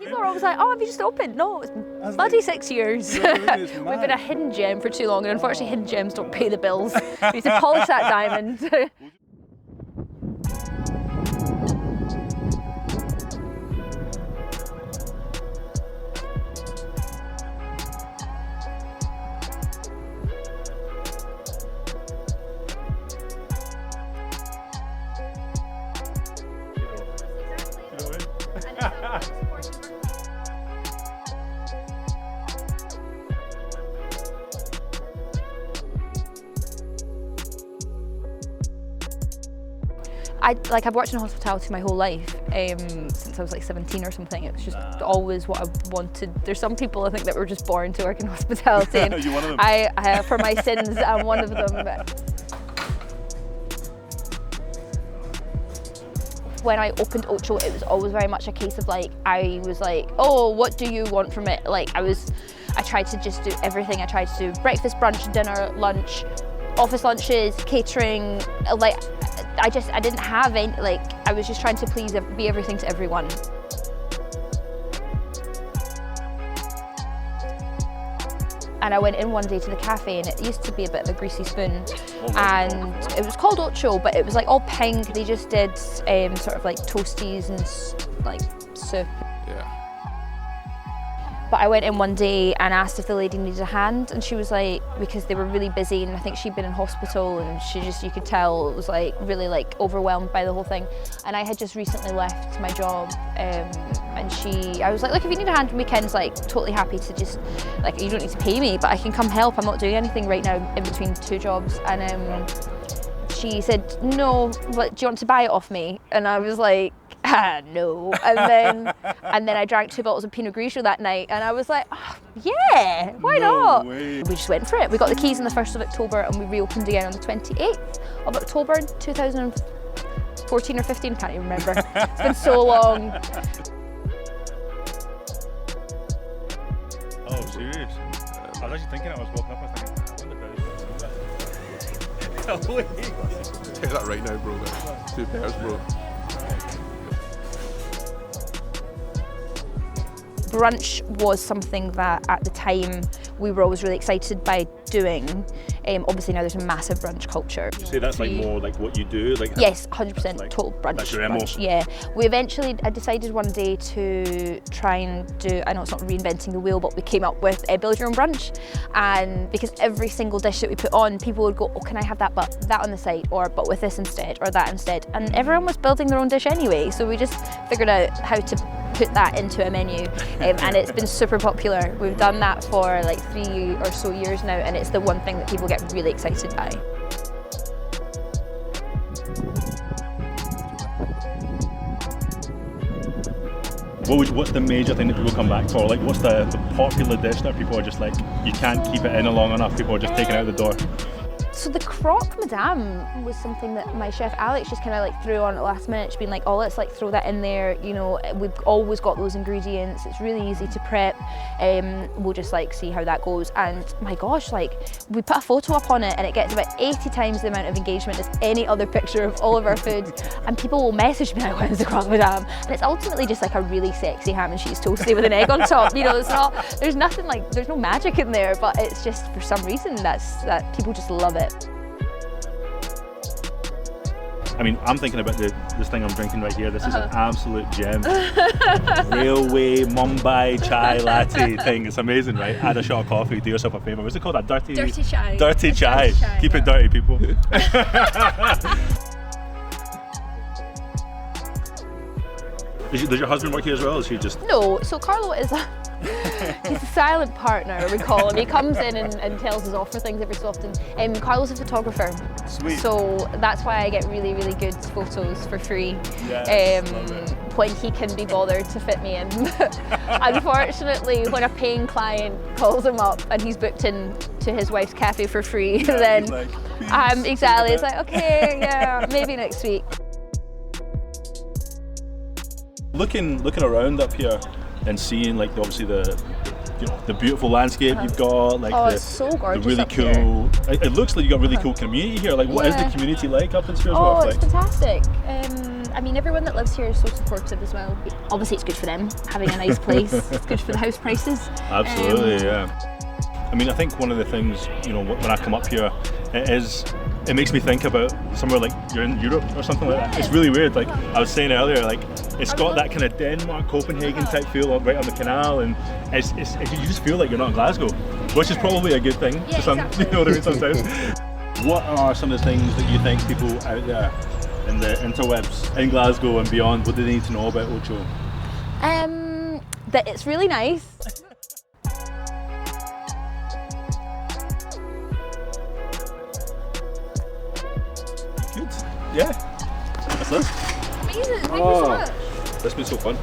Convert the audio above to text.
People are always like, oh, have you just opened? No, it's bloody 6 years. You know what I mean? It's We've mad. been a hidden gem for too long, and unfortunately hidden gems don't pay the bills. We need to polish that diamond. I've worked in hospitality my whole life, since I was like 17 or something. It was just always what I wanted. There's some people I think that were just born to work in hospitality. And You one of them? I, for my sins, I'm one of them. When I opened Ocho, it was always very much a case of like, I was like, oh, what do you want from it? Like I tried to just do everything. I tried to do breakfast, brunch, dinner, lunch, office lunches, catering. Like I didn't have any, like, I was just trying to be everything to everyone. And I went in one day to the cafe, and it used to be a bit of a greasy spoon, and it was called Ocho, but it was like all pink. They just did sort of like toasties and like soup. Yeah. But I went in one day and asked if the lady needed a hand, and she was like, because they were really busy, and I think she'd been in hospital, and she just, you could tell, it was like really like overwhelmed by the whole thing. And I had just recently left my job, and I was like, look, if you need a hand on weekends, like totally happy to just, like, you don't need to pay me, but I can come help. I'm not doing anything right now in between two jobs. And she said, no, but do you want to buy it off me? And I was like, no. And then I drank 2 bottles of Pinot Grigio that night, and I was like, oh, yeah, why not? Way. We just went for it. We got the keys on the 1st of October, and we reopened again on the 28th of October 2014 or 15, can't even remember. It's been so long. Oh, serious? I was actually thinking, I was walking up, I was thinking, I wonder if Take that right now, bro. 2 pairs, bro. Brunch was something that at the time we were always really excited by doing. Obviously now there's a massive brunch culture. say that's like more like what you do? Like Yes, 100% like, total brunch. that's your MO? Brunch, yeah. I decided one day to try and do, I know it's not reinventing the wheel, but we came up with a build your own brunch. And because every single dish that we put on, people would go, oh, can I have that, but that on the side, or but with this instead, or that instead. And everyone was building their own dish anyway, so we just figured out how to put that into a menu, and it's been super popular. We've done that for like 3 or so years now, and it's the one thing that people get really excited by. What's the major thing that people come back for? Like, what's the popular dish that people are just like, you can't keep it in long enough, people are just taking it out the door? So the croque madame was something that my chef Alex just kind of like threw on at the last minute. She's been like, oh, let's like throw that in there. You know, we've always got those ingredients. It's really easy to prep. We'll just like see how that goes. And my gosh, like we put a photo up on it and it gets about 80 times the amount of engagement as any other picture of all of our food. And people will message me like, when's the croque madame? And it's ultimately just like a really sexy ham and cheese toasty with an egg on top. You know, there's nothing like, there's no magic in there, but it's just for some reason that people just love it. I mean, I'm thinking about this thing I'm drinking right here. This is an absolute gem. Railway Mumbai chai latte thing. It's amazing, right? Add a shot of coffee, do yourself a favour. What's it called? A dirty chai. Dirty chai. Dirty chai. Keep it dirty, people. Does your husband work here as well? Or is he just... No, so Carlo is he's a silent partner, we call him. He comes in and tells us off for things every so often. Carlo's a photographer. Sweet. So that's why I get really, really good photos for free. Yes, love it. When he can be bothered to fit me in. Unfortunately, when a paying client calls him up and he's booked in to his wife's cafe for free, then he's like, exactly, it's like, okay, yeah, maybe next week. Looking around up here and seeing like obviously the beautiful landscape you've got, like it's so gorgeous the really up cool. It looks like you've got a really cool community here. Like, what is the community like up in Spearsworth? Oh, it's fantastic. I mean, everyone that lives here is so supportive as well. Obviously, it's good for them having a nice place. It's good for the house prices. Absolutely, yeah. I mean, I think one of the things, you know, when I come up here, it makes me think about somewhere like you're in Europe or something like that. It's really weird. Like I was saying earlier, like it's got that kind of Denmark, Copenhagen type feel right on the canal, and you just feel like you're not in Glasgow, which is probably a good thing to some, exactly. you know what I mean, sometimes. What are some of the things that you think people out there in the interwebs in Glasgow and beyond, what do they need to know about Ocho? That it's really nice. Good. Yeah. That's it. Amazing. Thank you so much. That's been so fun.